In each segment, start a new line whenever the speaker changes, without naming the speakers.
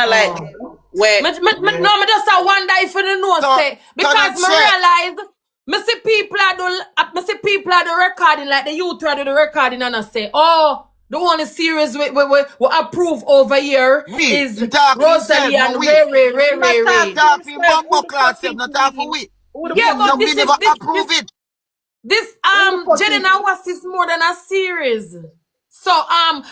like where
No, me just wonder if you know say because me realize me see people are do recording like the youth are do the recording and I say, oh, the only series we approve over here is Rosalie and Ray.
Not for bumbo class, not for we.
Yeah, but this
never approve it.
This Jayden and was is more than a series. So and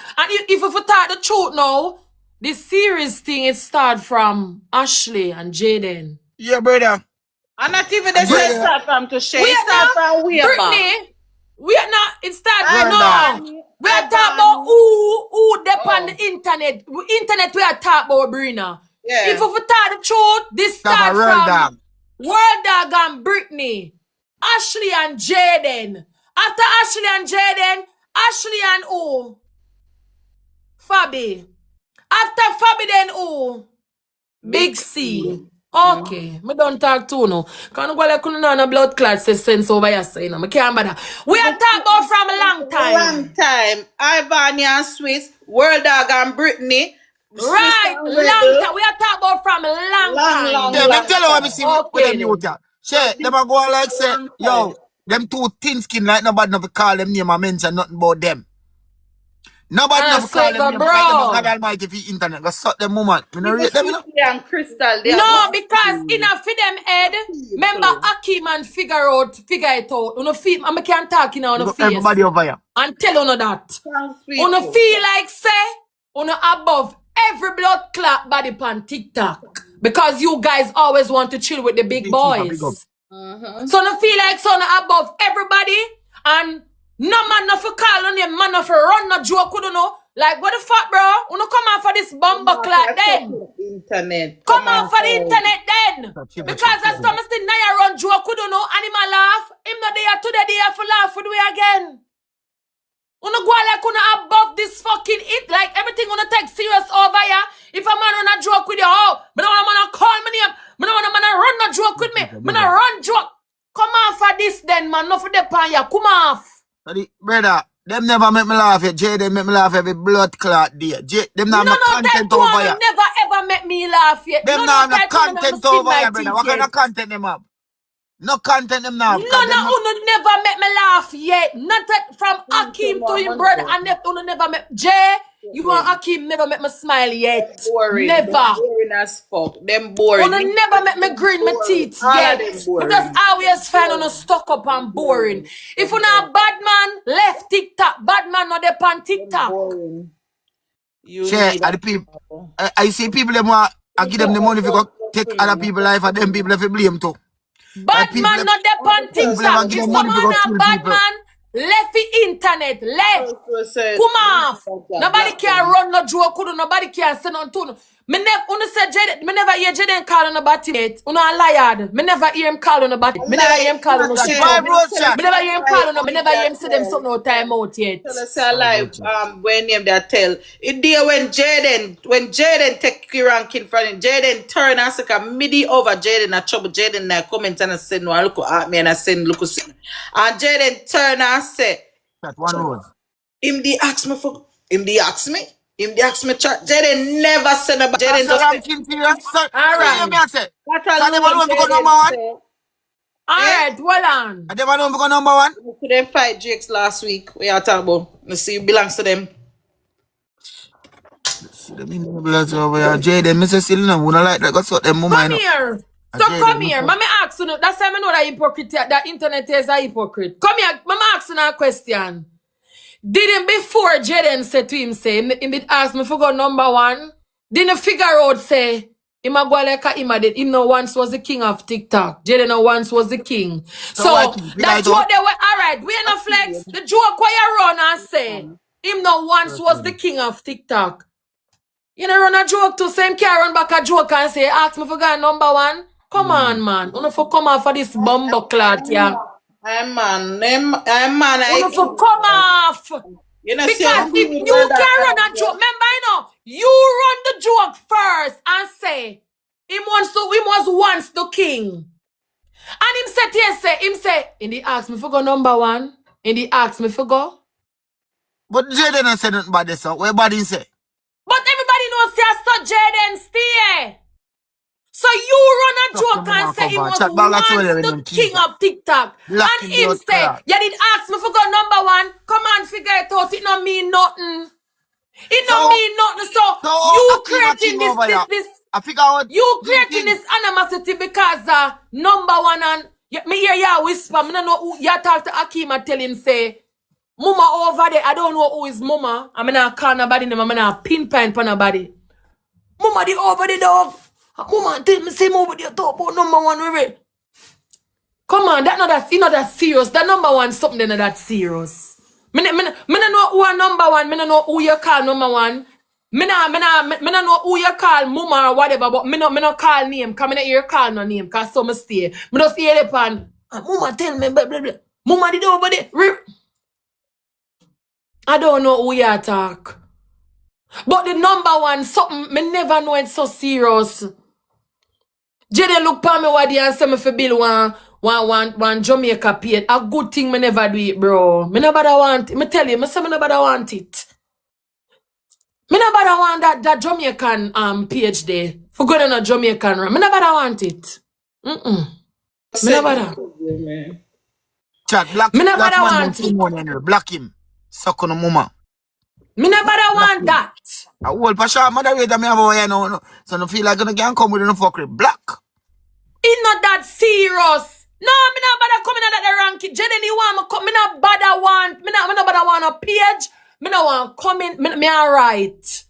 if we talk the truth now, this series thing it start from Ashley and Jayden.
Yeah, brother.
and not even the start from to Shay. It start from
Brittany. We are not. It start no. We are talking about who dep on the internet. Internet we are talking about Brina.
Yeah.
If we talk the truth, this start from World Dog and Brittany, Ashley and Jayden. After Ashley and Jayden, Ashley and who? Fabi. After Fabi then who? Big C. Okay, me don't talk to no. Can't go like no blood clot sense over here, so you know. Me can't bother. We are talking about from a long time.
Long time. Ivania and Swiss, World Dog and Brittany.
Right, long time. We are talking about from a long time.
Yeah, me tell you what me see with them youth. Shay, them a go like say, yo, them two thin skin like nobody never call them name and mention nothing about them. Nobody never call them name. God Almighty for internet. Go suck them woman. Me no rate them, you know?
And Crystal.
No, because in a for them head, remember Akeem and figure it out. You know, feel, I can't talk in on the face.
Everybody over here.
And tell you that. You know, feel like say, you know, above every blood clot body pan TikTok. Because you guys always want to chill with the big boys. So no feel like so no above everybody and no man no for call on him, man no for run no joke, you know. Like what the fuck, bro? You know come on for this bumbo clock then.
Internet.
Come on for the internet then. Because that's Thomas the Naya run joke, you know, animal laugh. Him not there today, they for laugh with we again. You know go like you know above this fucking it, like everything you know take serious over here. If a man run a joke with you, oh, me don't want a man to call me name. Me don't want a man to run a joke with me. Me don't run joke. Come off for this then, man. No for the pan ya. Come off.
Brother, them never make me laugh yet. Jayden make me laugh every blood clot day. Them not no content over here.
Never ever make me laugh yet.
Them not no content over here, brother. What kind of content them have? No content them now.
No, never make me laugh yet. Not from Akeem to him brother and never make Jay. You and Akeem never make me smile yet.
Boring.
Never.
Boring as fuck. Them boring.
You never make me grin my teeth yet. You just always find on a stuck up and boring. If you not bad man, left TikTok. Bad man not there on TikTok.
Shay, the people. I see people them want I give them the money if you go take other people's life and them people if you blame too.
Bad man not there on TikTok. If someone a bad man, left the internet, left. Come off. Nobody can run no joke, nobody can say no tune. Me never hear Jayden call on about it. You know a liar. Me never hear him call on about it. Me never hear him call on no shit. Me never hear him call on. Me never hear him say them something no time out yet.
Tell us alive. When name that tell. It there when Jayden take your ranking from him, Jayden turn and say midi over Jayden a trouble. Jayden na comment and say no look at me and I send look see. And Jayden turn and say
that one word.
Him the ask me for him the ask me. Him the ask me chat. Jayden never said about Jayden just
alright.
Alright, well on.
I never know because number one.
To them fight Jakes last week. We are talking about. Let's see, it belongs to them.
Jayden, Mr. Silna, who don't like that. Got them
come here. So come here. Mama ask you. That's why I know that hypocrite. That internet is a hypocrite. Come here. Mama ask you a question. Didn't before Jayden said to him, say, him did ask me for go number one. Didn't figure out, say, him a go like a him did. Him no once was the king of TikTok. Jayden no once was the king. So that joke they were, alright, we ain't no flex. The joke where you run and say, him no once was the king of TikTok. You know run a joke to say him can run back a joke and say, ask me for go number one. Come on, man. You know for come on for this bumbo clot, yeah.
I'm man. I
for come off.
You know,
because if you can run a joke, remember, you know, you run the joke first and say, him was once the king. And him said, yes, say, in the ask me for go number one. In the ask me for go.
But Jayden said nothing about this, so what body say?
But everybody knows say that's so Jayden stay. So you run a joke and say he was once the king of TikTok. And him say, you did ask me for go number one. Come on, figure it out. It don't mean nothing. It don't mean nothing. So you creating this
I figure out
you creating this animosity because number one and me hear ya whisper. Me no know who you talk to Akeem and tell him say, Mama over there. I don't know who is Mama. I'm not call nobody name. I'm not pinpoint for nobody. Mama the over the dog. Mama tell me say over there talk about number one with it. Come on, that not that serious. That number one something not that serious. Me no know who are number one. Me no know who you call number one. Me no know who you call Mama or whatever. But me no call name. Cause me no hear call no name. Cause some stay. Me just hear the pan. Mama tell me blah blah blah. Mama did over there. I don't know who you talk. But the number one something me never know it's so serious. Jayden look pa me what and say me for bill one Jamaica paid. A good thing me never do it, bro. Me nobody want it. Me tell you, me say me nobody want it. Me nobody want that Jamaican page there. For going on a Jamaican run. Me nobody want it. Me nobody.
Chat, black
me nobody want it.
Black him. Suck on the mama.
Me nobody want that.
I will Pasha moderator me over here no. So no feel like gonna get come with no fuckery. Black.
It's not that serious. No, me not bother coming at the ranking. Jayden, you want me come? Me not bother want. Me not bother want a page. Me not want comment. Me alright.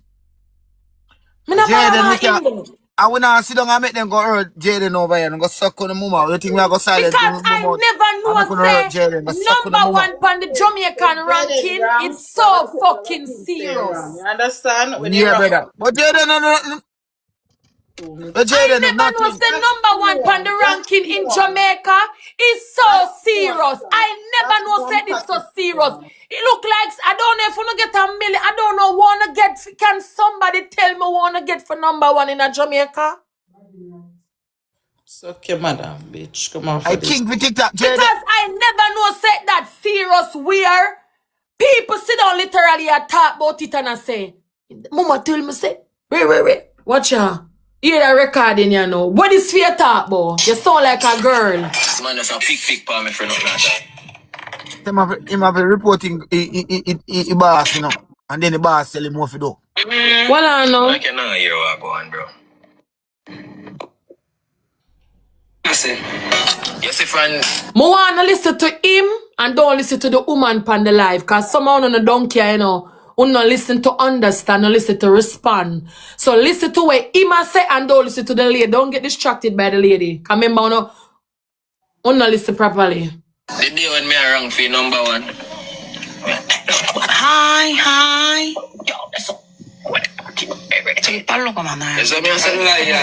Me not bother want.
I will not sit down and make them go hurt Jayden over here and go suck on the mama. You think we are go silent?
Because I never know say number one on the Jamaican ranking. It's so fucking serious.
You understand? When
yeah, brother. But Jayden no.
I never know the number one on the ranking in Jamaica is so serious. I never know said it's so serious. It look like I don't know if we get a million. I don't know wanna get. Can somebody tell me wanna get for number one in a Jamaica?
So okay, madam, bitch, come on.
I think we TikTok.
Because I never know said that serious where people sit down literally and talk about it and I say, Mama tell me say, wait, watch out. Hear that recording, you know. What is fear talk, boy? You sound like a girl.
This man is a pick for me for nothing like
that. Him have a reporting he boss, you know. And then the boss sell him more for do.
Well, I know.
I cannot hear what go on, bro. Yes, friend.
I want to listen to him and don't listen to the woman pan the live. Because someone on the donkey, you know. Not listen to understand, not listen to respond. So listen to what Ima say and don't listen to the lady. Don't get distracted by the lady. Because remember, not listen properly.
The day when me are wrong for number one.
Hi. Yo, that's so.
Yes, I mean, I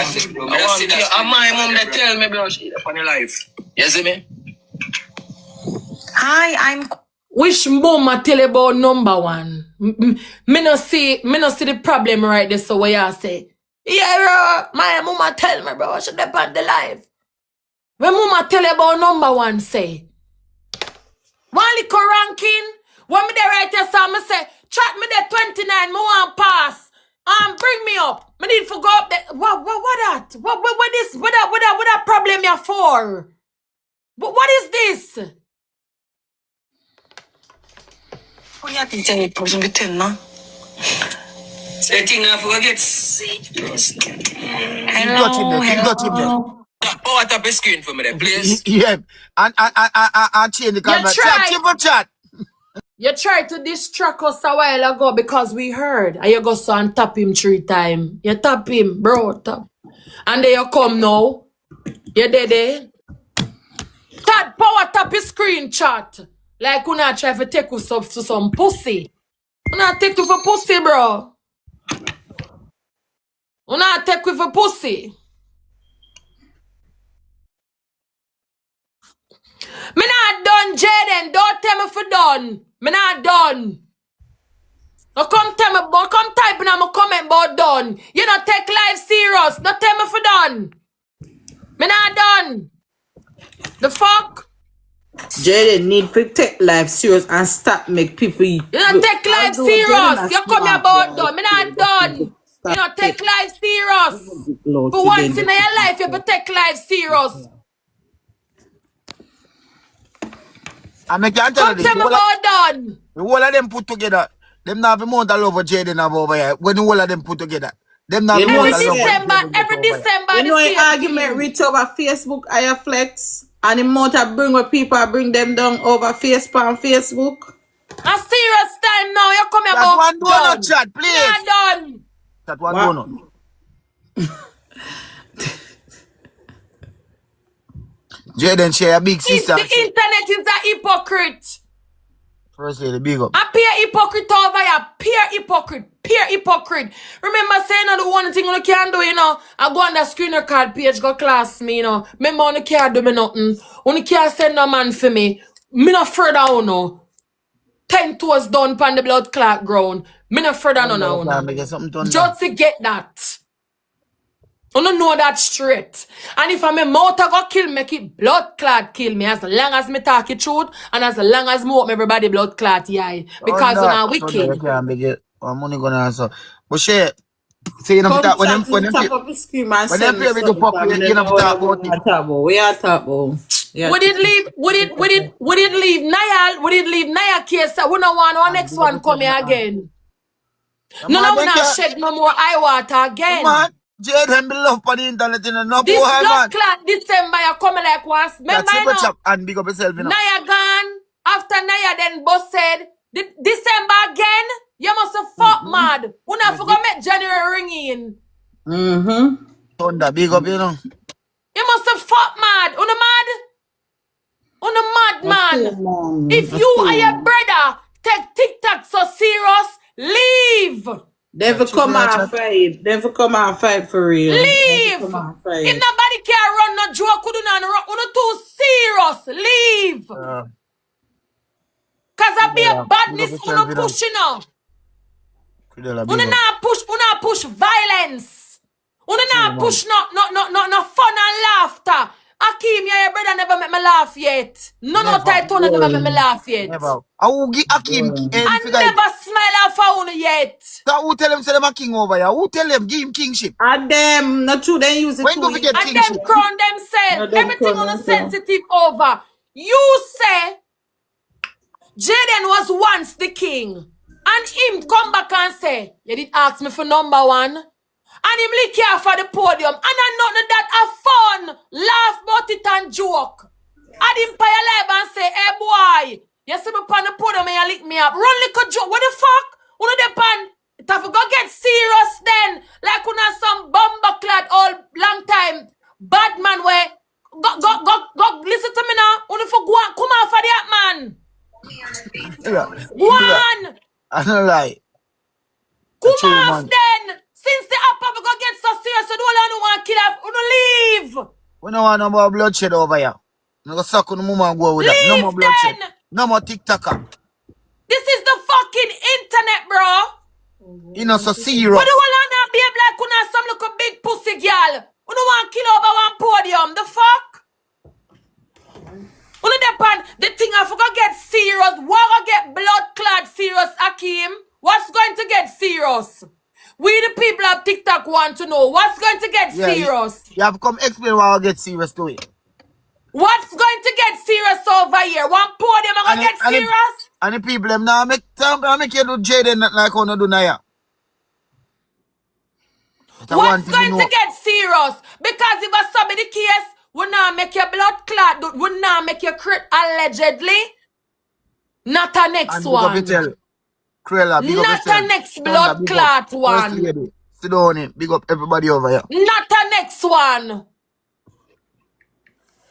said, my mom that tell me, bro, she on your life. Yes, me?
Hi, I'm.
Which mama tell about number one? Me no see the problem right there. So what you say? Yeah, bro, my mama tell me, bro, I should depend the life. When mama tell about number one, say, one little ranking. When me there right there, so me say, chat me there 29, me want pass. Bring me up. Me need to go up there. What that? What this? What that problem you for? What is this?
I think I problem with him, no?
Say thing I forget.
Hello.
Oh, I tap a screen for me there, please.
Yeah. And change the camera. Chat.
You tried to distract us a while ago because we heard. And you go so and tap him 3 times. You tap him, bro. Tap. And then you come now. You dead there. That power tap his screen chat. Like you not try to take us up to some pussy. You not take you for pussy, bro. You not take you for pussy. Me not done, Jayden. Don't tell me for done. Me not done. No come tell me, but come type in my comment about done. You not take life serious. Don't tell me for done. Me not done. The fuck?
Jayden need to take life serious and stop make people.
You not take life serious. You come here about done. Me not done. You know, take life serious. For once in your life, you have to take life serious.
I make you tell
Come tell me about done.
The whole of them put together. Them not have a amount of love for Jayden over here. When the whole of them put together. Them not have
Every
amount of love
December,
You know,
the same
argument
thing.
reach over Facebook, I flex, and the amount I bring where people I bring them down over Facebook.
A serious time now. You come here
That
about
one
done.
donut chat, please.
Not done.
That one donut. Jayden share a big sister.
The internet is a hypocrite.
First lady, big up.
A peer hypocrite over here. Peer hypocrite. Remember saying the one thing you can do, you know, I go on the screen record page, go class me, you know. Remember you can't do me nothing. You can't send no man for me. Me not further, you know. 10 toes done pan the blood clot ground. Me not further no now. Just to get that. You don't know that straight. And if I'm a mouth go kill, make it blood clot kill me. As long as me talk it truth, and as long as me hope everybody blood clot, yeah. Because you're not wicked.
Money gonna answer. But Shay, say you know that when them people do pop, you know talk about it.
We are talk about.
Would it leave Naya? Would it leave Naya case? We don't want our next one come here again. No, we not shed no more eye water again.
Man, Jayden be love for the internet, you know. No
this
boy,
blood clot December you come like once. Remember you know?
And big up yourself, you know.
Naya gone. After Naya then boss said, December again? You must have fuck mad. We not forgot make January ring in.
Thunder, big up, you know.
You must have fuck mad. On the mad? On the mad man. If you and your brother take TikTok so serious, leave.
Never come and fight. Never come and fight for real.
Leave. If nobody can run no joke, could not run. You're too serious. Leave. Cause I be a badness. You not push, you know. You not push violence. You not push no fun and laughter. Akeem, your brother never make me laugh yet. No title never make me laugh yet.
Never. I will give Akeem.
I never smile at phone yet.
So who tell him say them a king over here? Who tell them give him kingship?
And them, not true, they use it
when do we get
and
kingship?
them crown themselves. Everything on a sensitive over. You say Jayden was once the king. And him come back and say, you did ask me for number one. And him lick here for the podium. And I know that a fun, laugh about it and joke. And him pay a live and say, hey boy, you see me on the podium and you lick me up. Run like a joke. What the fuck? Who know the pan? It have to go get serious then. Like when some bomber clad all long time. Bad man where go listen to me now. Only for go on, come on for that man. Go on.
I don't lie.
Come off then. Since the upper we go get so serious, so don't want to kill up. We don't leave.
We don't want no more bloodshed over here. No go suck on the mama and go with that. No more bloodshed. No more TikToker.
This is the fucking internet, bro.
You know, so serious.
But the one not be like we not some little big pussy girl. We don't want to kill over one podium. The fuck? We don't depend. The thing I forgot get serious. What gonna get blood clot serious, Akeem? What's going to get serious? We the people of TikTok want to know what's going to get serious.
You have to come explain what will get serious to it.
What's going to get serious over here? One podium I'm gonna get serious?
And the people them now make you do Jayden like how no do Naya.
What's going to get serious? Because if I submit the case, we not make your blood clot, we not make your crit allegedly. Not a next one.
Cruella, big up
not a next blood clot one.
Sit down in. Big up everybody over here.
Not a next one.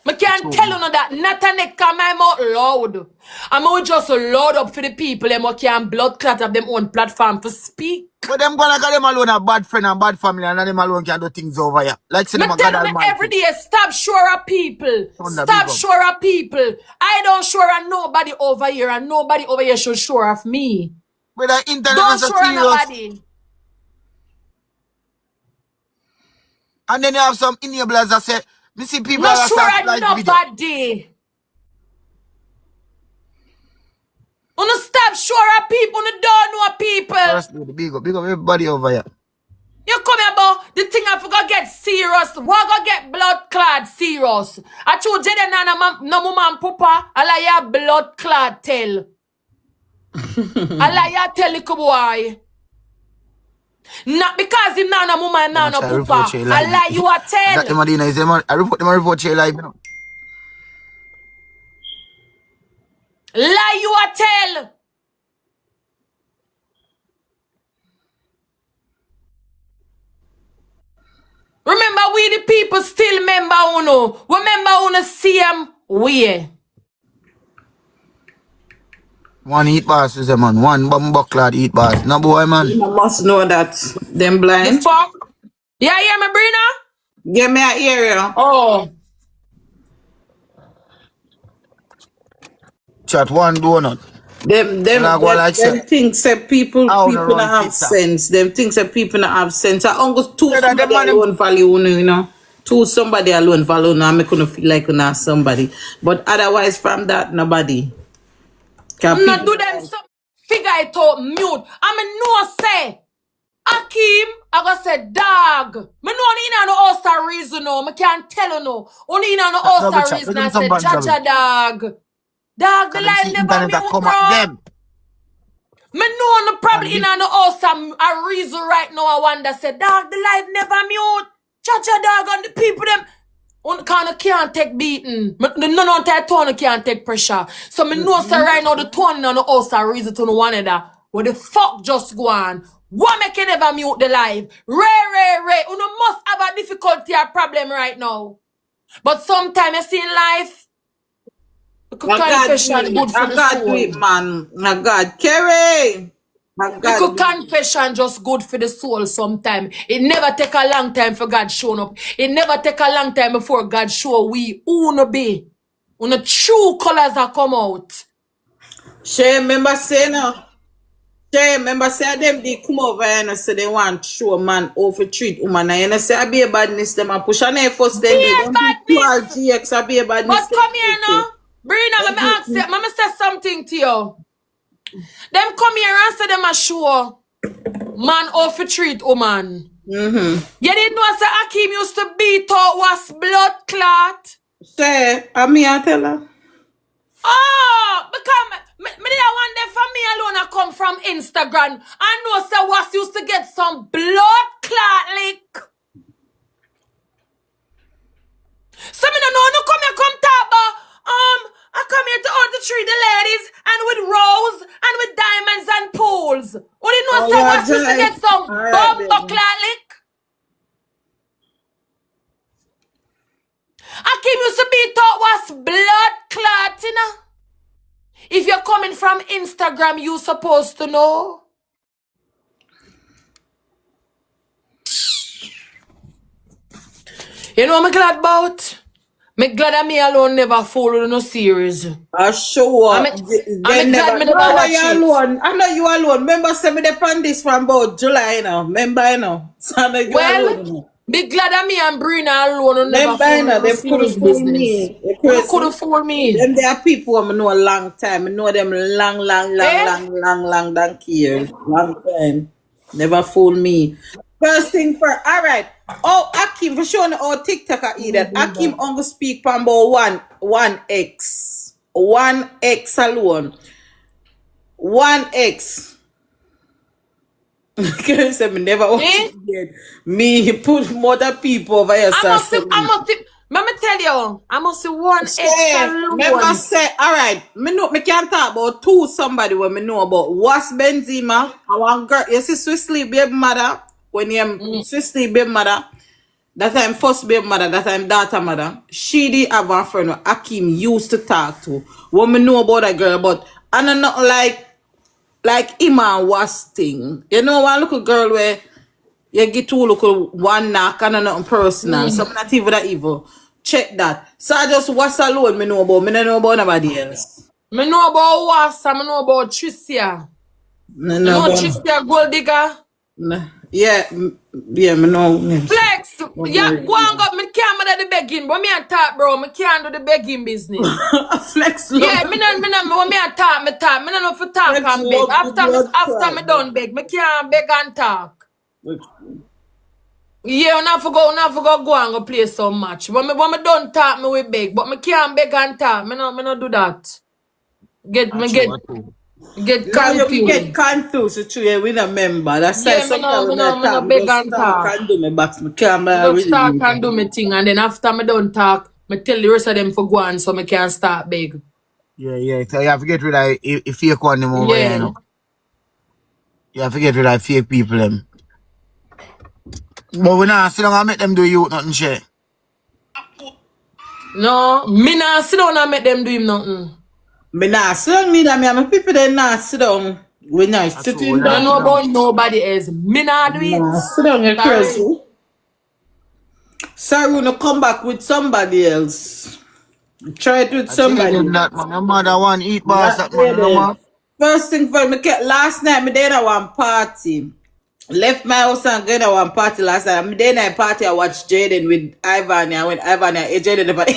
I can't tell you that. Not a next time I'm out loud. I'm just loud up for the people them who can blood clot of them own platform to speak.
But them gonna get them alone a bad friend and bad family and them alone can do things over here. Like say them a God Almighty.
Every day, stop sure of people. Stop sure of people. I don't sure of nobody over here and nobody over here should sure of me.
But the internet
don't
is a
sure of nobody.
And then you have some enablers that say, me see people
not sure of
like
nobody. Wanna stop sure of people, wanna don't know people.
Big up everybody over here.
You come here about the thing I forgot get serious. What go get blood clad serious? I told Jayden no mama and papa. I like ya blood clad tell. I like ya tell little boy. Not because him now no mama and now no papa. I like you a tell.
That Madina is I report them report Shay live, you know.
Lie you a tell. Remember we the people still remember uno. Remember uno same way.
One eat bars is a man. One bumbuckler eat bars. No boy, man.
You must know that. Them blind.
The fuck? Yeah, hear me, Brina?
Give me an area.
Oh.
Chat one donut.
Them things that people not have sense. Them things that people not have sense. I almost two somebody alone value, you know. Two somebody alone value. Now I couldn't feel like not somebody. But otherwise from that, nobody.
Not do them some figure it out mute. I mean no say. Akeem, I go say dog. Me know only in no Oster reason no. Me can't tell you no. Only in no Oster reason I say Jaja dog. Dog, the line never mute, bro. Me know no probably in no Oster a reason right now I wonder say dog, the live never mute. Jaja dog and the people them can't take beating. None of that tone can't take pressure. So me know say right now the tone in no Oster reason to no one other. What the fuck just go on? What make you never mute the live? Ray. You must have a difficulty or problem right now. But sometimes you see in life, confession good for the soul.
Do it, man. My God. Kerry!
Confession just good for the soul sometimes. It never take a long time for God showing up. It never take a long time before God show we who no be. When the true colors are come out.
Shay, remember saying Shay, remember say them they come over and say they want to show a man over treat woman and say I be a badness them and push on their first then they don't be GX I be a badness.
But come here now. Brina, let me ask you, let me say something to you. Them come here and say them a show man over treat woman. You didn't know say Akeem used to beat out was blood clot.
Say, I tell her.
Oh, because me didn't want them for me alone I come from Instagram. I know say was used to get some blood clot lick. So me no come here come talk about I come here to all to treat the ladies and with rose and with diamonds and pools. Only know say was used to get some bumper clot lick. Akeem used to be taught was blood clot, you know? If you're coming from Instagram, you supposed to know. You know what I'm glad about? I'm glad that me alone never follow no series.
Sure.
I'm glad me never watch it.
Alone. I know you alone. Remember, send me the plan this from about July, you know. Remember, you know. So I know you alone.
Be glad that me and Brina alone never follow no series business. They couldn't fool me.
Them there are people I know a long time. I know them long years. Long time. Never fool me. First thing first. All right. Oh, Akeem, for sure, our TikTok I eat that. Akeem only speak from about 1x. 1x alone. 1x. Because I never watch it again. Me put more people over here.
Let me tell you, I must see 1x alone.
Remember say, all right, me can't talk about two somebody when me know about what's Benzema. I want girl, you see Swiss sleep baby mother. When you Swiss sleep baby mother, that time first baby mother, that time daughter mother, she did have a friend who Akeem used to talk to. What me know about that girl, but I know not like Iman was thing. You know one little girl where you get two little one knock and nothing personal. So I'm not even that evil. Check that. So I just was alone me know about. Me don't know about nobody else.
Me know about was, I know about Tricia.
No,
you know Tricia Gold Digger?
No. Yeah, me know.
Flex, yeah, go and go. Me can't do the begging, but me and talk, bro. Me can't do the begging business.
Flex,
yeah, me no. When me and talk, me talk. Me no know for talk and beg. After me done beg, me can't beg and talk. Yeah, I forgot go and go play so much. When me don't talk, me we beg. But me can't beg and talk. Me no do that. Get
Now
you we get
confused.
confused with you, we not member. That's why
Yeah,
sometimes when I
me no
talk, me
beg
just
and
talk
talk.
and do my box. Me can't
I just
really
talk
do
and do
it.
my thing, and then after me don't talk, me tell the rest of them for go on so me can start beg.
Yeah. So you have to get rid of if fake one them over here, you
Yeah.
know. You have to get rid of fake people them. But we not sit down and make them do you nothing, Shay.
No, me not sit down and make them do him nothing.
Me nah sit down neither. Me and my people they not sit down. We not
That's true, we
sitting
Me don't
not
know
sit
down.
down.
about nobody else. Me not do it.
Nah, sit down, you
Sorry.
crazy. Sorry, no come back with somebody else. Try it with
I tell them
somebody.
that man, your mother want eat bars
Not
that man,
there
no
then.
man.
First thing first, last night me there at one party. Left my house and go to one party last night. Me there at party I watched Jayden with Ivan. I went Ivan and Jayden the party.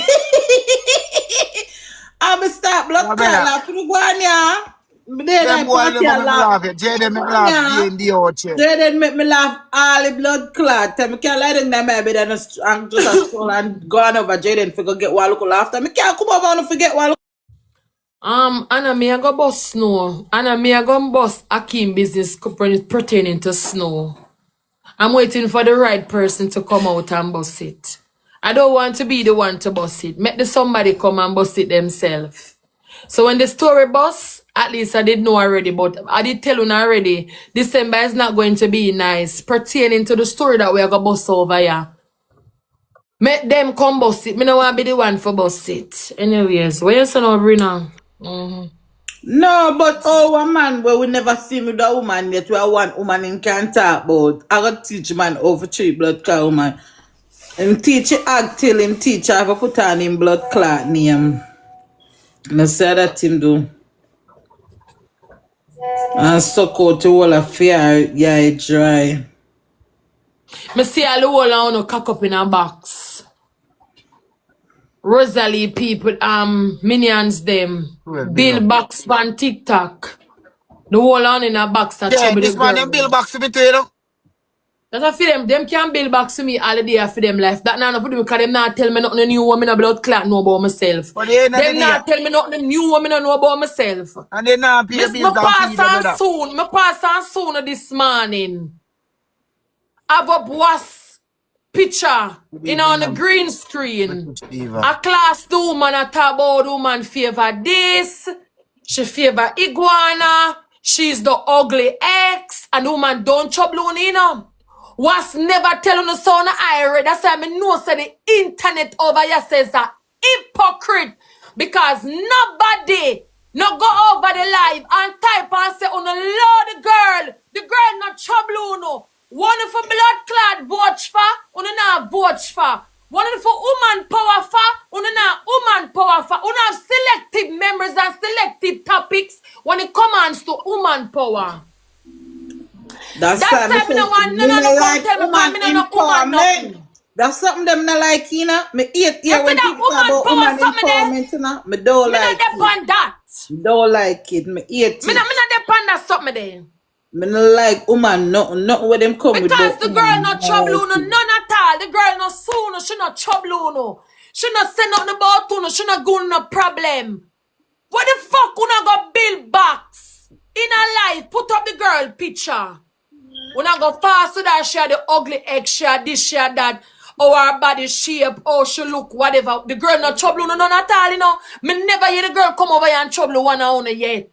I'm start blood
Yeah,
clot
better.
laugh. You go on yeah. Me there
Them
at
boy
party
them
I
make me
laugh.
laugh. Jayden make me
Go on
laugh
yeah.
day in day out, Shay.
Jayden make me laugh all the blood clot. I can't lie down there my bed and just a stroll and go on over Jayden for go get one look laughter. I can't come over and forget one look.
Anna me I go bust snow. Anna me I go bust Akeem business pertaining to snow. I'm waiting for the right person to come out and bust it. I don't want to be the one to bust it. Make the somebody come and bust it themselves. So when the story bust, at least I did know already, but I did tell you already, December is not going to be nice pertaining to the story that we are going to bust over here. Make them come bust it. Me no want to be the one for bust it. Anyways, where you say now, Brina?
No, but a man where we never see with a woman yet, we are one woman in can talk about. I got teach man over treat blood clot woman. Him teach it act till him teach I have to put on him blood clot name. And I say that him do. And suck out the whole affair, yeah, it dry.
Me see all the whole on cock up in a box. Rosalie people, minions them.
Well, big
Bill
up.
box on TikTok. The whole on in a box that
Yeah,
trouble the
this man them bill
girl.
box to me too, you know.
That's a for them can build back to me all the day for them life. That now for them because them not tell me nothing new woman about clot know about myself.
But they ain't nothing
Them not tell me nothing new woman know about myself.
and they not pay
Miss me
bills down for you, brother.
pass on soon this morning. I got was picture in on the green screen. A class 2 woman a talk about woman favor this. She favor iguana. She's the ugly ex. And woman don't trouble on you know. Was never telling the son I read. That's why I know say the internet over here says a hypocrite. Because nobody no go over the live and type and say, oh no, Lord, the girl not trouble no. One for blood clot vote for, not vote for. One for woman power for, not woman power for. Have selective members and selective topics when it comes to woman power.
That's
That's why
me
no one
me
no
like
tell me
woman
me no woman nothing.
empowerment. That's something them not like, you know. Me hate
You see
when
that
people talk
woman
about
power
woman
something there?
empowerment, you know. Me don't
Me
like
not depend
it.
on that.
Don't like it. Me hate
Me
it.
not depend on something there.
Me no like woman, nothing where them come with
Because
about
the girl
woman.
not trouble no none at all. The girl not soon, she not trouble no. She not say nothing about you, she not going no problem. What the fuck you not go build box in her life? Put up the girl picture. We not go fast with her, she had the ugly egg, she had this, she had that. Or her body shape, or she look, whatever. The girl not trouble no none at all, you know. Me never hear the girl come over here and trouble one owner yet.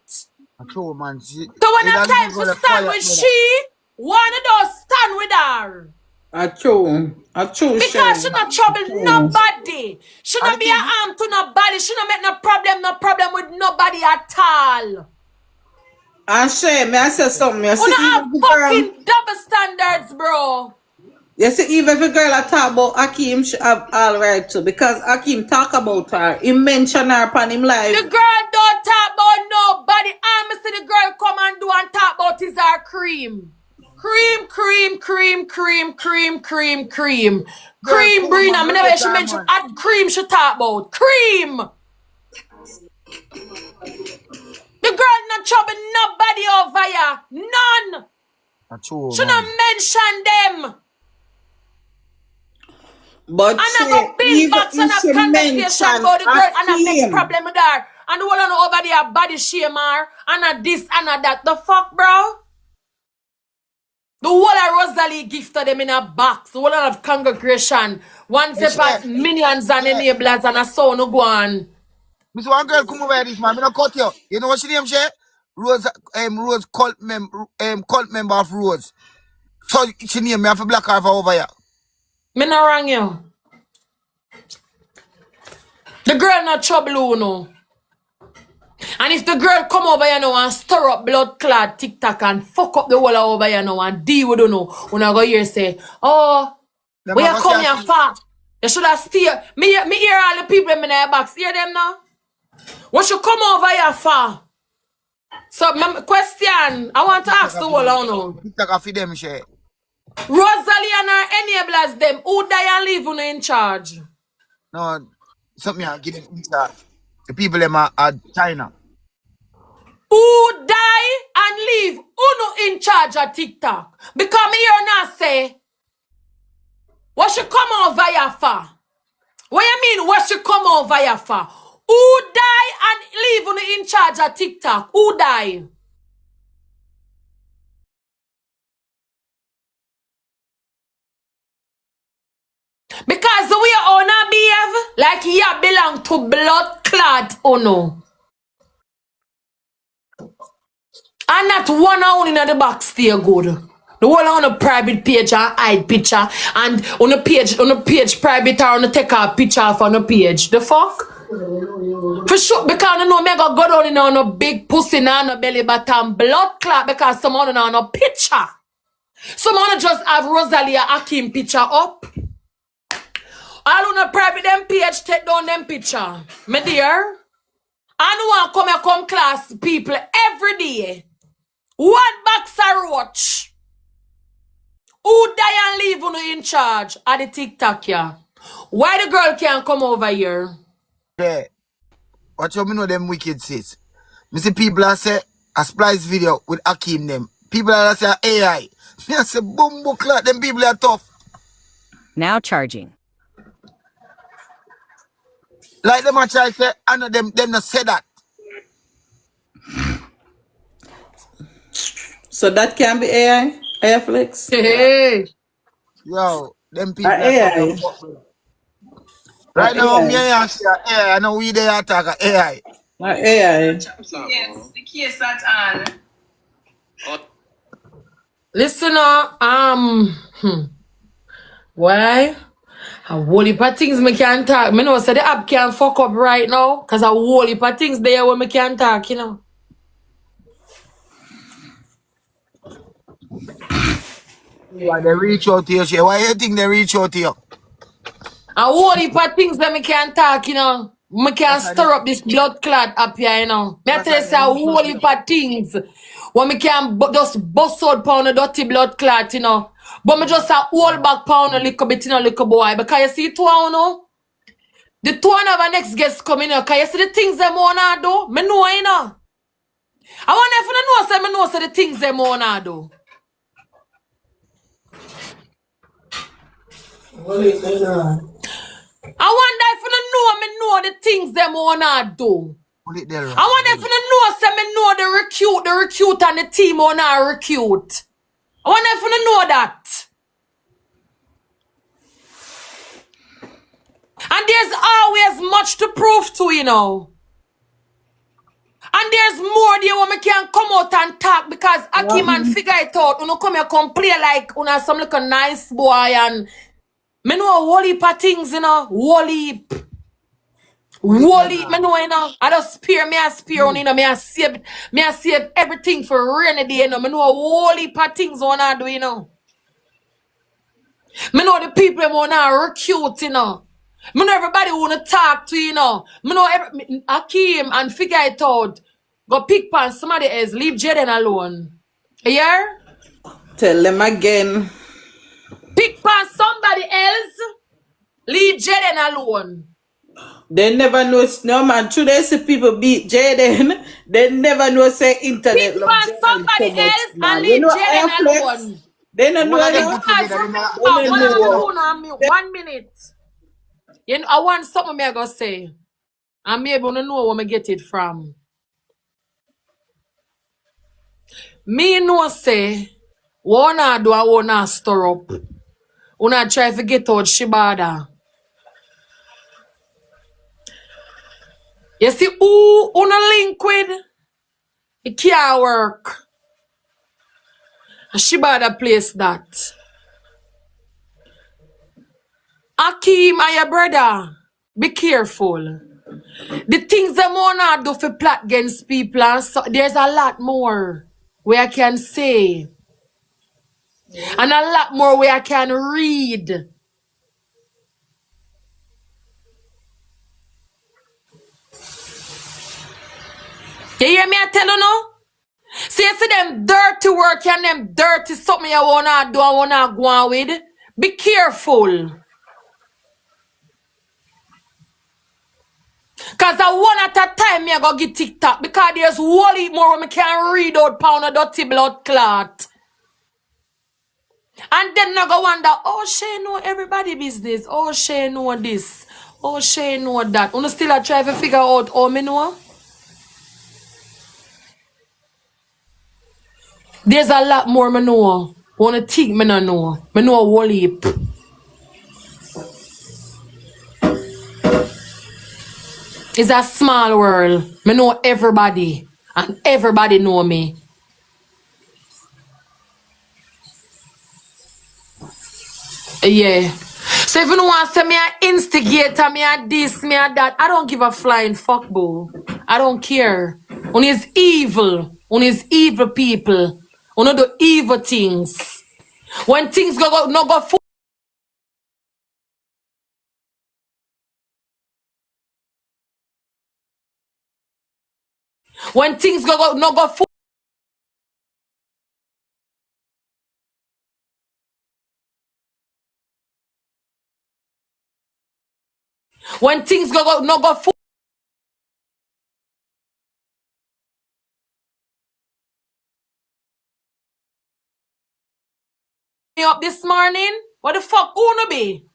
True, man.
So when it's time to stand with she, one of those stand with her.
I true.
Because she not trouble nobody. She not be a harm to nobody. She not make no problem with nobody at all.
And Shay, me I say something. You
You
see,
not have
even the girl,
fucking double standards, bro.
you see, even if a girl I talk about Akeem, she have all right too. Because Akeem talk about her. He mention her upon him live.
The girl don't talk about nobody. I'm see the girl come and do and talk about is her cream. Cream. Cream, Brina. I never she mentioned at cream she talk about. Cream. The girl not trouble nobody over here. None.
True,
She not mention them.
But
And I go big box and a conversation about the girl and I make problem with her. And the whole of over there body shame her and a this and a that. The fuck, bro? The whole of Rosalie gifted them in a box. The whole of congregation. One separate millions and enablers and a son no go on.
Miss one girl come over here this man. Me no cut you. You know what she name, Shay? Rose cult member of Rose. So she name me have a black her for over here.
Me no wrong you. The girl not trouble you know. And if the girl come over here now and stir up blood clot TikTok and fuck up the whole over here now and deal with you know, when I go here say, oh, where you come here for? You should have stay. Me hear all the people in the box. Hear them now? What you come over here for? So my question, I want to ask the whole now.
TikTok for them, Shay.
Rosalie and her enablers them, who die and leave you in charge?
No, something I give them in charge. The people them are China.
Who die and leave Uno in charge of TikTok? Because me here now say, what should come over here for? What you mean, what should come over here for? Who die and leave Uno in charge of TikTok? Who die? Because the way Ona behave, like he belong to blood clot Uno. And not one only in the box stay good. The whole on a private page and hide picture and on a page private or on a take a picture off on a page. The fuck? For sure, because I know me go down in on a big pussy and a belly button blood clot because someone on a picture. Someone just have Rosalie Akeem picture up. All on a private them page take down them picture. Me dear. I know I come class people every day. One box a roach. Who die and leave you in charge of the TikTok, yeah? Why the girl can't come over here?
Yeah. Watch out, me know them wicked sis. Me see people that say a splice video with Akeem them. People that say AI. Me say boom clot, them people are tough.
Now charging.
Like them a try say, I know them not say that.
So that can be AI? AI flex?
Hey.
Yo, them people
AI.
Right now, me and say AI. I know we they attack AI.
AI.
Yes, the case that
Listen why? A whole heap of things me can talk. Me know say the app can fuck up right now. Cause a whole heap of things there where me can talk, you know.
Why they reach out to you, Shay? Why you think they reach out to you?
A whole heap of things that me can talk, you know. Me can stir up this blood clot up here, you know. Me tell you say a whole heap of things. When me can just bust out pound a dirty blood clot, you know. But me just a hold back pound a little bit, you know, little boy. Because you see two, you know. The two of our next guests coming here. Because you see the things them wanna do. Me know, you know. I wonder if you know, say me know say the things them wanna do. I wonder if you know the things them wanna do. I wonder if you know say me know the recruit and the team wanna recruit. I wonder if you know that. And there's always much to prove to, you know. And there's more there when we can come out and talk because Akeem and figure it out. You know, come here, come play like you know, some little nice boy and me know a whole heap of things, you know. Whole heap. Whole heap, me know, you know. I just spear on, you know. Me I save everything for rainy day, you know. Me know a whole heap of things wanna do, you know. Me know the people wanna recruit, you know. Me know everybody wanna talk to, you know. Me know Akeem and figure it out. Go pick pan somebody else. Leave Jayden alone. Yeah?
Tell them again.
Pick pan somebody else. Leave Jayden alone.
They never know. No man, true they see people beat Jayden. They never know say internet.
Pick pan somebody else and leave Jayden alone.
They don't know.
1 minute. You know, I want something me I go say. And maybe I don't know where I get it from. Me know say, wanna do I wanna stir up. Wanna try to get out Shibada. You see who una link with? It can't work. Shibada place that. Akeem and your brother, be careful. The things them wanna do for plot against people, and so, there's a lot more where I can say. And a lot more where I can read. You hear me I tell you no? See, you see them dirty work and them dirty something you wanna do and wanna go on with. Be careful. Cause I one at a time me I go get TikTok because there's whole heap more when I can read out pound of dirty blood clot. And then I go wonder, oh Shay know everybody business. Oh Shay know this. Oh Shay know that. You still a try to figure out how me know? There's a lot more me know. Wanna think me no know. Me know a whole heap. It's a small world. Me know everybody. And everybody know me. Yeah. So if you don't want to say me an instigator, me a this, me a that, I don't give a flying fuck, boo. I don't care. On is evil. On is evil people. On do evil things. When things go no go full. When things go no go full. When things go no go full. Me up this morning. What the fuck who no be?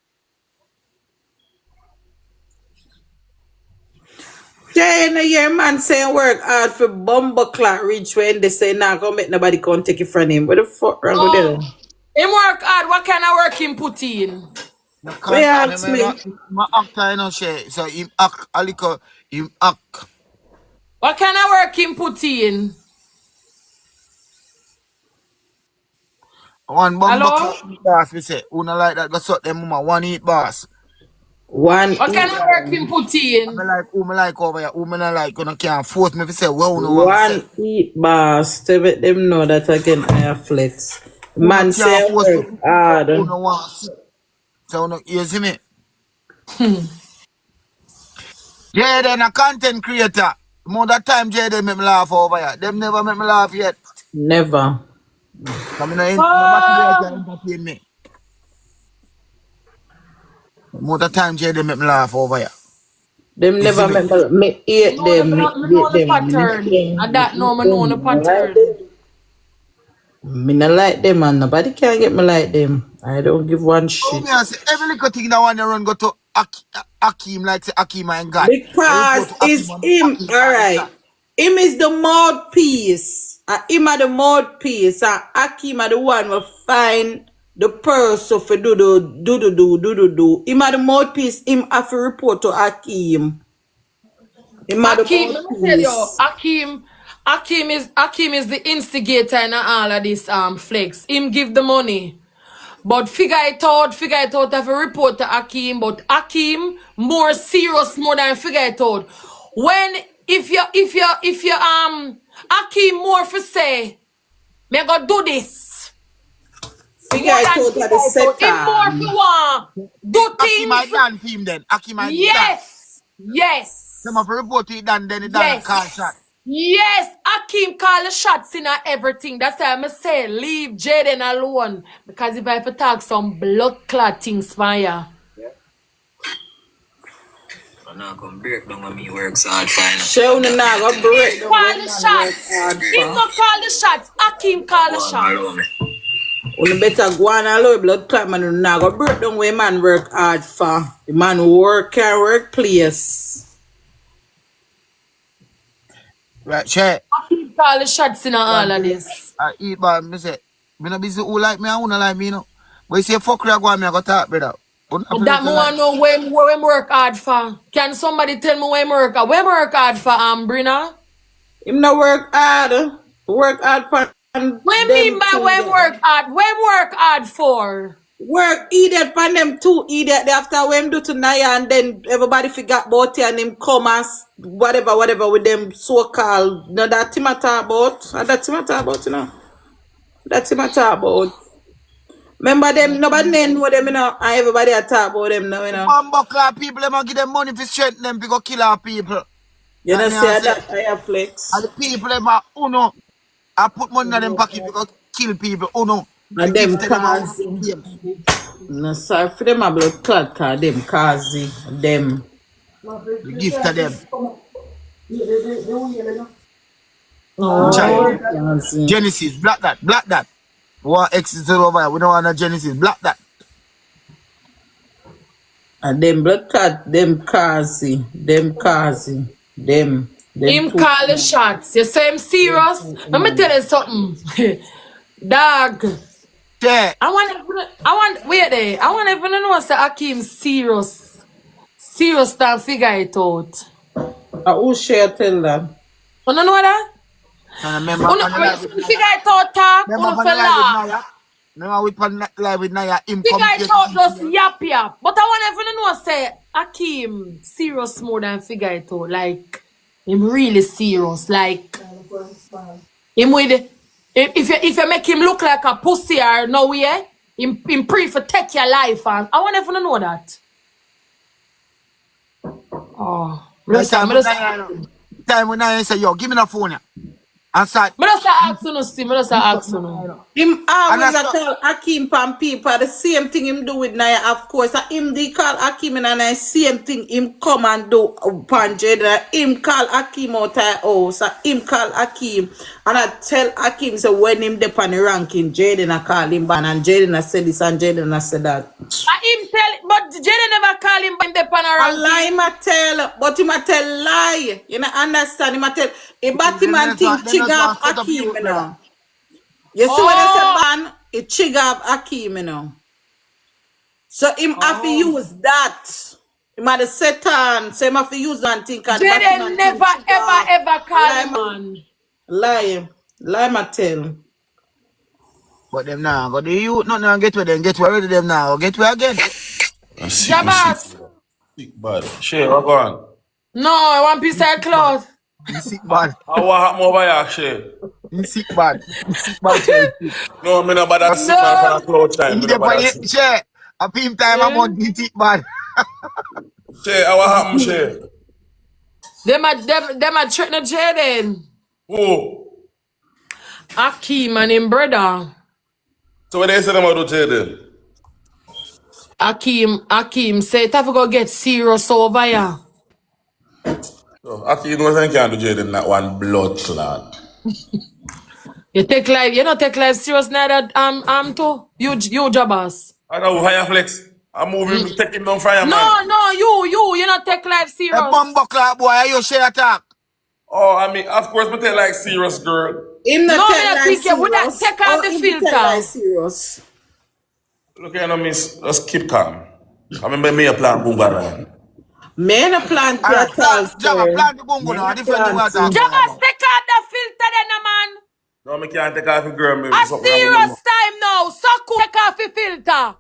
Jayden, your man saying work hard for bumble clock reach when they say nah go make nobody come take it from him. What the fuck wrong with them?
Him work hard. What kind of work him put in?
They ask me.
My actor, you know, Shay. So him act, a little, him act.
What kind of work him put in?
One
Hello?
bumble boss, we say. Who not like that, go suck them mama, one eat boss.
One
What kind of work him put in?
I like who me like over here, who me not like, you can't force me to say, well, no
one eat boss to let them know that again I have flex. Man say work hard.
Who no want to say. So, you see me? Jayden, a content creator. More that time Jayden make me laugh over here. Them never make me laugh yet.
Never.
I mean, nobody can entertain me. More that time Jayden make me laugh over here.
Them
You
never
see
me hate them.
Me know the pattern. And that no, me know the pattern.
Me not like them and nobody can get me like them. I don't give one shit.
me, I say, every little thing that want to run go to Akeem, like say Akeem and God.
Because it's him, alright. Him is the mouthpiece. Him are the mouthpiece. And Akeem are the one will find the person for do. Him are the mouthpiece. Him have to report to Akeem. Him are the
Akeem, let me tell you,
mouthpiece.
Akeem is the instigator in all of this flex. Him give the money. But figure it out, have a report to Akeem, but Akeem more serious more than figure it out. When if you Akeem more for say, me go do this.
Figure it out at the set
Him more for want do things.
Akeem I done team then. Akeem I
Yes. Yes.
Some of the report it done, then it done a car shot.
Yes, Akeem call the shots in everything. That's why I say leave Jayden alone. Because if I have to talk some blood clot things for ya.
I'm not gonna break down when me works hard fine.
Show me now, go break.
Call the shots. He go call the shots. Akeem call the shots.
You better go on a low blood clot, man. You not go break down where man work hard for. The man work can work place.
Right, Shay.
I keep calling shots in all of this.
I eat, but I say, me not busy who like me, I wanna like me, you know. But you say fuck you, go on me, I go talk, brother.
That me want to know where we work hard for. Can somebody tell me where we work hard? Where we work hard for, Brina?
Him not work hard. Work hard for them.
What do you mean by where we work hard? Where we work hard for?
Work idiot for them too, idiot. After when do tonight and then everybody forgot about it and him come and whatever with them so-called. No, that him a talk about. That's him a talk about, you know. That's him a talk about. Remember them, nobody know them, you know, and everybody a talk about them now, you know.
Bumbuckler people, them give them money to strengthen them to go kill our people.
You know, say that I have flex.
And the people, them are, uno, I put money in them pocket to go kill people, uno.
And them cause. No, sorry for them a blood clot, them cause them.
The gift to them.
Oh,
Genesis, black that. What exit over here? We don't want a Genesis, black that.
and them blood clot, them cause, them.
Him call the shots. You say him serious? Let me tell you something. Dog.
Yeah.
I want everyone to know that Akeem serious. Serious than figure it out.
Who share tell that?
You don't know that?
And remember,
Figure it out, talk.
Remember we put live with Naya.
Figure it out, just yap. But I want everyone to know say Akeem serious more than figure it out. Like, him really serious. Like, him with if you make him look like a pussy or no way, him pre for take your life. And I want everyone to know that. Oh,
time when I say, yo, give me the phone. And start.
I just ask you.
Him always tell Akeem pan people the same thing him do with Naya, of course. Him they call Akeem and the same thing him come and do pan Jayden. Him call Akeem out of house. Him call Akeem. And I tell Akeem so when him dep on the ranking, Jayden I call him ban and Jayden I said this and Jayden I said that.
Him tell, but Jayden never call him ban dep on a ranking.
A lie him a tell, but him a tell lie. You know understand? Him a tell a Batman think trigger of Akeem, you know. You see when they say ban, it trigger of Akeem, you know. So him have to use that. Him had a Satan, so him have to use that and think.
Jayden never ever call him man.
Lie my tell.
But them now, go the youth, not now get where them, get where them now, get where again.
Jabas.
Sick bad. Shay, what going?
No, I want piece of cloth.
Sick bad.
What happened over here, Shay?
Sick bad.
No, me no bad at sick man for the cloud time. Me no bad at sick.
Shay, a pimp time I'm on the sick bad.
Shay, what happened, Shay?
Them a threaten Jayden.
Who?
Akeem and him brother.
So what they say them about Jayden?
Akeem say it have to go get serious over here.
So, Akeem doesn't can do Jayden that one blood clot.
You don't take life serious neither too. You Jabas.
I know higher flex. I'm moving, take him down fire, man.
No, you not take life serious.
A bumbuckler boy, are you Shay attack?
Oh, I mean, of course, but they like serious girl.
Him not
No,
tell
me not
like
think you would not take out the filter.
Serious.
Look here, no miss. Just keep calm. I remember me a plan boom bang.
Men a plant to a
Jabba plant the bongo now, different thing what I'm
Jabas, take out the filter then, man.
No, me can't take off the girl.
A serious time now. So cool, take off the filter.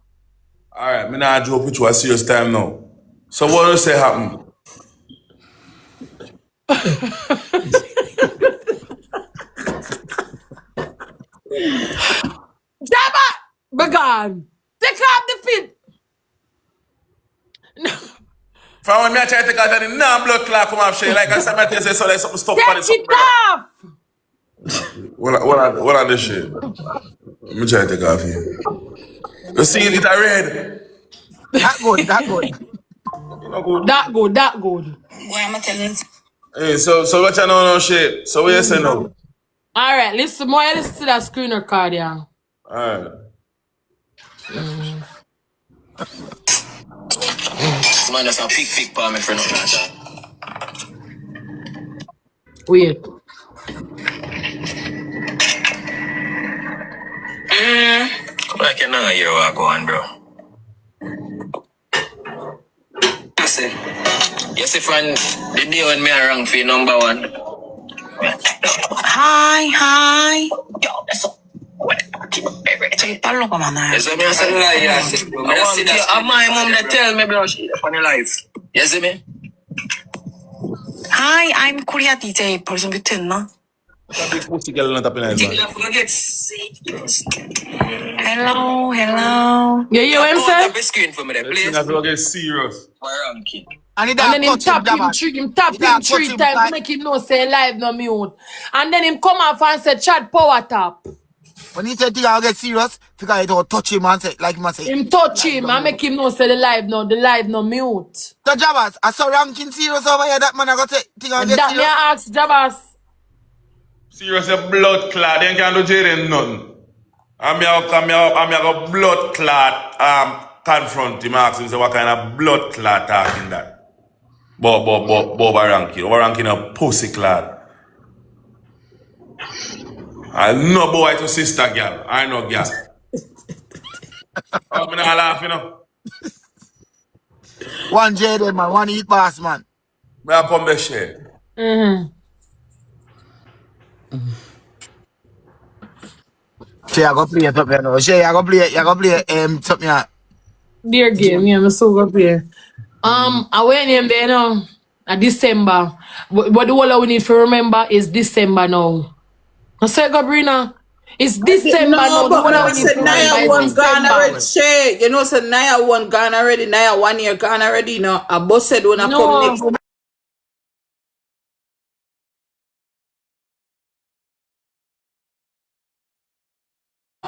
Alright, me not joke with you a serious time now. So what do you say happen?
Jabba, begone. Take off the filter. No.
From when me I try to take out the blood clot come off Shay, like I said, I say so like something stuck on it.
Take it off.
What are this shit? Let me try to take off here. You see it red?
That good.
That good.
Why am I telling you?
Hey, so what you know shit? So what you say now?
Alright, listen to that screen record, yeah.
Alright. This man just a pick for me for nothing like that.
Wait.
Come back here now, hear what go on, bro. Listen, you see, friend, the day when me rang for number one.
Hi. Yo, that's so. Say palo ka man.
Yes, I say lie, yes. I see that. My mom that tell me, bro, she on your life. You see me?
Hi, I'm Korea DJ. 벌써 뮤트했나?
Big pussy girl not up in his man.
Hello.
You hear what I'm saying?
The screen for me, there, please.
Things are get serious.
My ranking.
And
And then him tap him three times to make him know say live no mute. And then him come off and say chat power tap.
When he said things are get serious, figure it out, touch him and say, like him and say.
Him touch him and make him know say the live no mute.
So Jabas, I saw ranking serious over here, that man I got say things are get
That me
serious.
I ask Jabas.
Serious a blood clot. They can't do Jayden nothing. I'm a blood clot confront him, ask him say what kind of blood clot talking that. But overranking a pussy clot. I no boy to sister girl. I know girl. I'm not laughing, you know.
One Jayden man, one eat boss man.
I come back share.
Shay, I go play it up here now. Shay, I go play something here.
Dear game, yeah, I'm so up here. I went him there now. December. But the whole we need to remember is December now. I say Gabrina, it's December now. The
but
whole we need to
Naya
remember
one
is
gone already.
December.
Shay, you know, say Naya one gone already. Naya 1 year gone already. No, a boss said when I come next.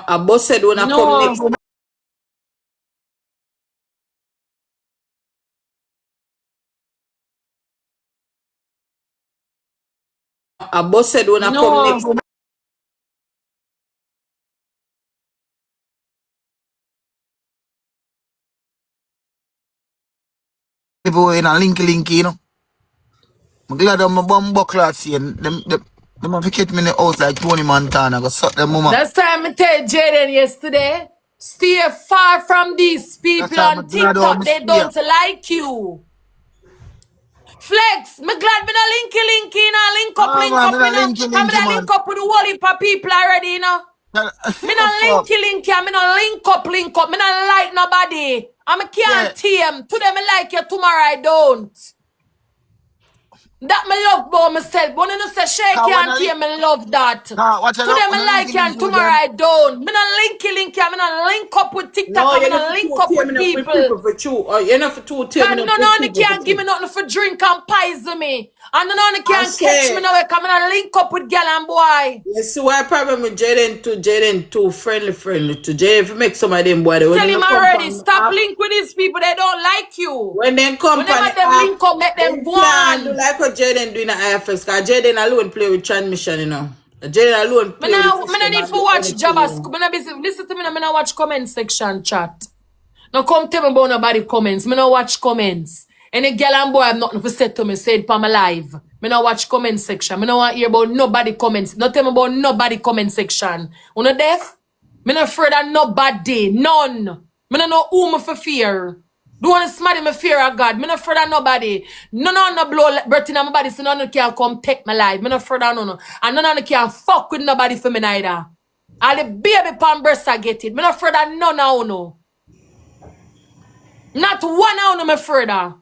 A boss said when I come next. A boss said when I come next.
People in a linky, you know. I'm glad I'm a bum buckler seeing them have to get me in the house like Tony Montana. I go suck them mama.
That's time I tell Jayden yesterday. Stay far from these people on TikTok. They don't like you. Flex, me glad me no linky, no link up, you know. I'm gonna link up with the whole heap of people already, you know. Me no linky, me no link up. Me no like nobody. I can't TM. Today me like you, tomorrow I don't. That me love about myself. When you say Shay can't TM, me love that. Today me like you and tomorrow I don't. Me no linky, me no link up with TikTok. Me no link up with people.
You're not for two
And none can't give me nothing for drink and poison me. And none can't catch me now. Come and link up with girl and boy.
You see why problem with Jayden too friendly to Jayden. If you make some of them boy,
tell him already. Stop link with these people. They don't like you.
When they come,
whenever them link up, make them go on.
Do like what Jayden doing at IFS. Cause Jayden alone play with transmission, you know. Jayden alone play with.
Me no need to watch Jabas. Listen to me. Me no watch comment section chat. No come tell me about nobody comments. Me no watch comments. Any girl and boy have nothing to say to me, say it for my live. Me no watch comment section. Me no want to hear about nobody comments. No tell me about nobody comment section. You know deaf? Me no afraid of nobody. None. Me no know who me for fear. Do want to smarty me fear of God. Me no afraid of nobody. No blow breath in my body so none can come take my life. Me no afraid of no. And none can fuck with nobody for me neither. All the baby pan breasts I get it. Me no afraid of none of no. Not one of them afraid of.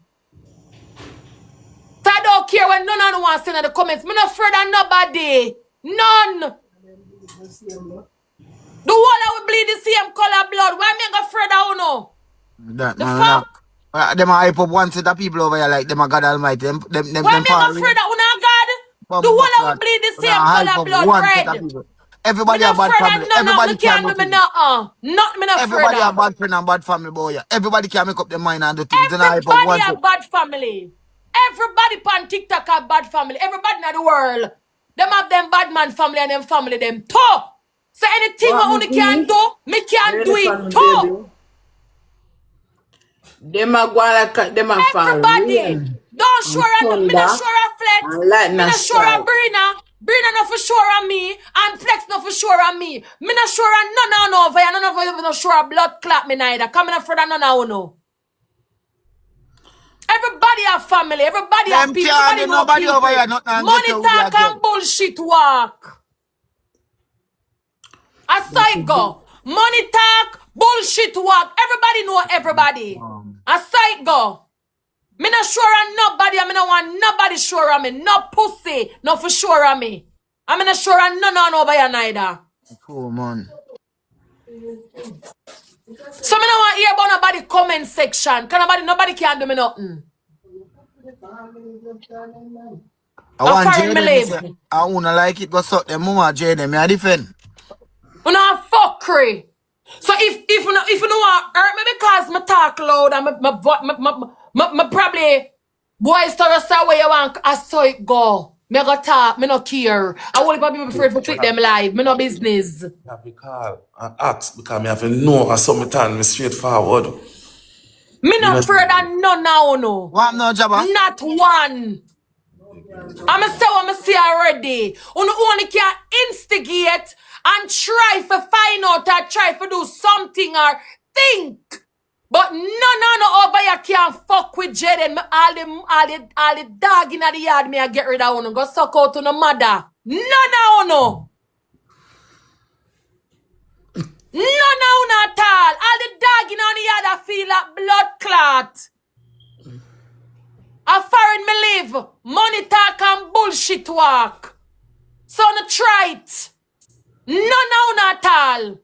So I don't care when none of them want to send in the comments. I'm not afraid of nobody. None. The whole I will bleed the same color blood. Why am I afraid of no? The fuck?
Them hype up one set of people over here like them are God Almighty. Them
why am I afraid of God? The whole I will bleed the same color blood red.
Everybody a bad family. Everybody can do things. Everybody a bad friend and bad family, boy. Everybody can make up their mind and do things.
Everybody a bad family. Everybody on TikTok a bad family. Everybody in the world. Them have them bad man family and them family them too. So anything what you can do, me can do it too.
Them a go like them a fall.
Everybody. Don't sure me not sure a Flex. Me not sure a Brina. Brina not for sure on me. And Flex not for sure on me. Me not sure on none over here. None of you not sure a blood clot me neither. Coming up for that none of you. Everybody have family. Everybody have people. Everybody know
nobody
people.
over here,
Money talk and bullshit walk. I saw it go. Money talk, bullshit walk. Everybody know everybody. I saw it go. Me not sure on nobody. I not want nobody sure on me. No pussy. No for sure on me. I'm not sure on none over here neither.
Cool, man.
So me not want hear about nobody comment section. Can nobody can do me nothing.
I want Jayden. I wanna like it, but suck them mama Jayden. Me a defend.
You know fuckery. So if you know want hurt me because me talk loud and me probably boys to us where you want I saw it go. Me go talk, me no care. I only people afraid to treat them live. Me no business.
I have to call and ask because I have to know something me straightforward.
Me not afraid of none now, no.
What no Jabba?
Not one. I'm say what I see already. You only can instigate and try to find out or try to do something or think. But none over here can fuck with Jayden. All the dog in the yard me I get rid of one. Go suck out to the mother. None of at all. All the dog in the yard I feel like blood clot. A foreign me live. Money talk and bullshit walk. So no try it. None at all.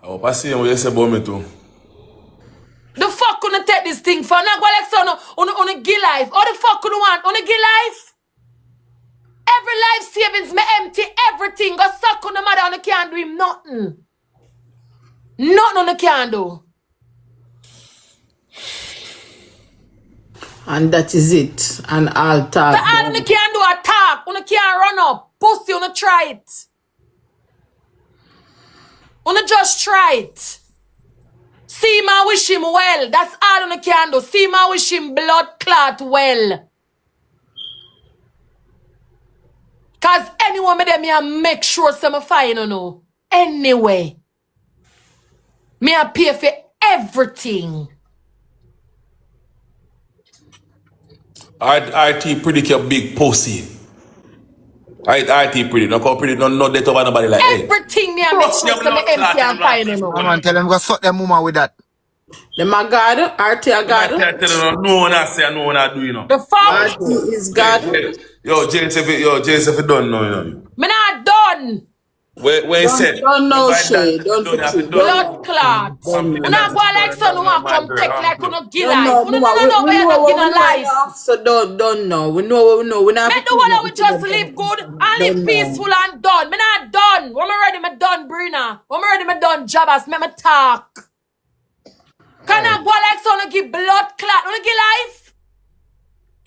I hope I see what you say about me too.
The fuck gonna take this thing for? Not go like so on give life. Or the fuck you want? On give life? Every life savings me empty everything. Go suck on the mother and can't do him nothing. Nothing on the can do.
And that is it. And all talk.
The all you can do a talk. You can't run up. Pussy, you try it. You just try it. See ma wish him well. That's all you can do. See ma wish him blood clot well. Cause anyone me them me make sure some fine you know. Anyway. Me I pay for everything.
RT predict your big pussy. RT predict. No predict no death over nobody like
everything me I make sure some empty and fine you know.
Come on, tell them go suck them mama with that.
Them a God, RT a God.
No one I say, no one I do, you know.
The fuck?
RT is God.
Yo, Jayden done now, you know.
Me not done.
Where he said?
Don't know, Shay. Don't fix it.
Blood clot. You not go like son who want come take like you no give life. You no know where you not give a life.
So don't know. We know. We not.
Make the one we just live good and live peaceful and done. Me not done. When me ready, me done, Brina. When me ready, me done, Jabbas. Me talk. Can I go like so no give blood clot? You no give life?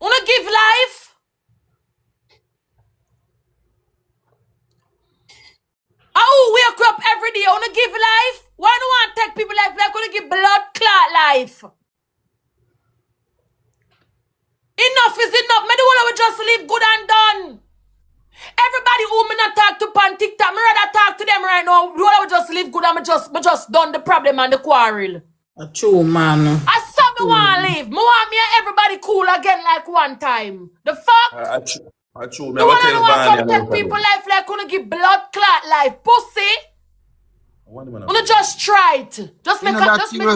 You no give life? Oh, wake up every day. You want to give life? Why do you want to take people like that? You give blood clot life. Enough is enough. Me the one will just live good and done. Everybody who me not talk to on TikTok, me rather talk to them right now. The one will just live good and me just done the problem and the quarrel.
True, man.
I saw me want to live. Me want me and everybody cool again like one time. The fuck?
True.
The one who want to take people life like you give blood clot life. Pussy. You just try it. Just make me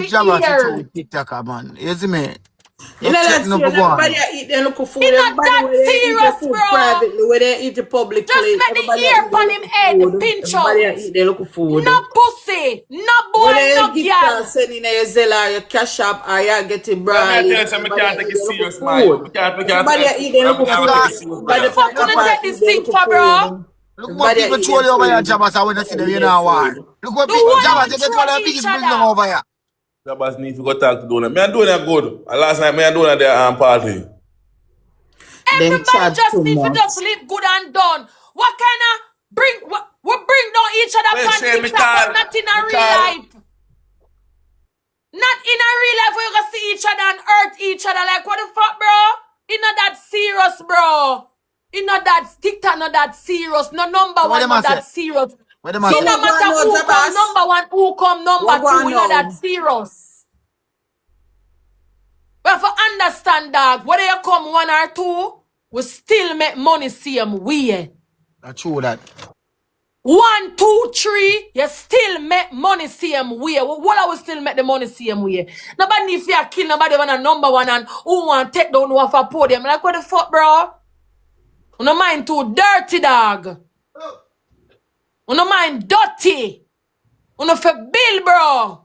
hear.
TikTok, man. You see me?
You know that everybody eat their local food. Everybody
serious,
food
bro.
Privately, where they eat it publicly.
Just make the ear upon him head, pinch out.
Everybody eat their local food.
No pussy, no boy, no girl.
Sending your Zella, your cash app, or you get it brand.
Everybody eat
their local food.
What the fuck gonna take this thing for, bro?
Look what people troll you over here, Jabbas, when they see them in our war. Look what people, Jabbas, they get one of the biggest business over here.
Jabbas need to go talk to Dona. Me and Dona good. Last night, me and Dona their party.
Everybody just need to just live good and done. What kind of bring down each other
Well,
on
Shay,
TikTok, but not in a real life. Not in a real life where you gonna see each other and hurt each other. Like, what the fuck, bro? It's not that serious, bro. It's not that TikTok, not that serious. No number one, not that serious.
What
So
them say?
no matter who come number one, who come number two, it's not that serious. We have to understand, dog. Whether you come 1 or 2, we still make money same way.
That's true that.
1, 2, 3, you still make money same way. What I will still make the money same way. Nobody if you kill nobody want a number one and who want to take down off a podium. Like, what the fuck, bro? You no mind too dirty, dog. You no mind dirty. You no for bill, bro.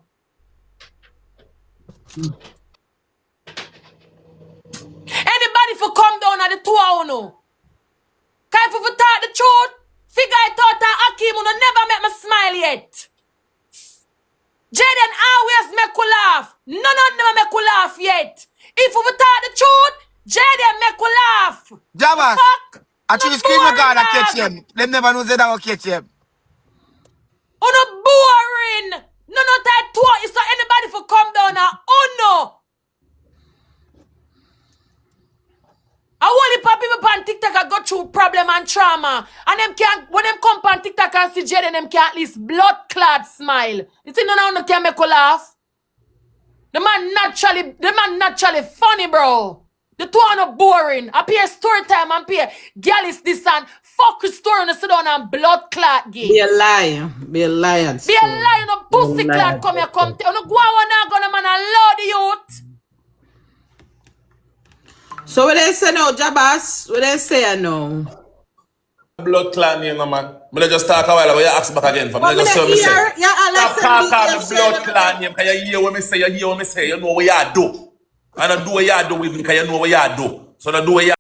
Anybody for come down at the 2 hour no. Can if you talk the truth? Figure I thought that Akeem would never make me smile yet. Jayden always make you laugh. None of them make you laugh yet. If you talk the truth, Jayden make you laugh.
Javas, I choose scream
boring,
God that
dog.
catch him. Them never know that I will catch him.
Oh no boring. None of that talk is so anybody for come down now. Oh no. I want the people on TikTok I go through problem and trauma. And them can when them come on TikTok and see Jayden, them can at least blood clot smile. You think no one can make you laugh? The man naturally funny, bro. The two are not boring. Appear story time and appear girl is this and fuck the story and sit down and blood clot gay.
Be a liar. Be a liar.
Be a liar, no pussy clot come here, come tell. No go on now, gonna man and load the youth.
So what they say now, Jabas? What they say now?
Blood clan name, no man. But just talk a while ago, you ask back again.
But
Just show me say.
Alex
Talk about the blood clan name, because you hear what me say, you know what you do. And I do what you do with me, because you know what you do. So I do what you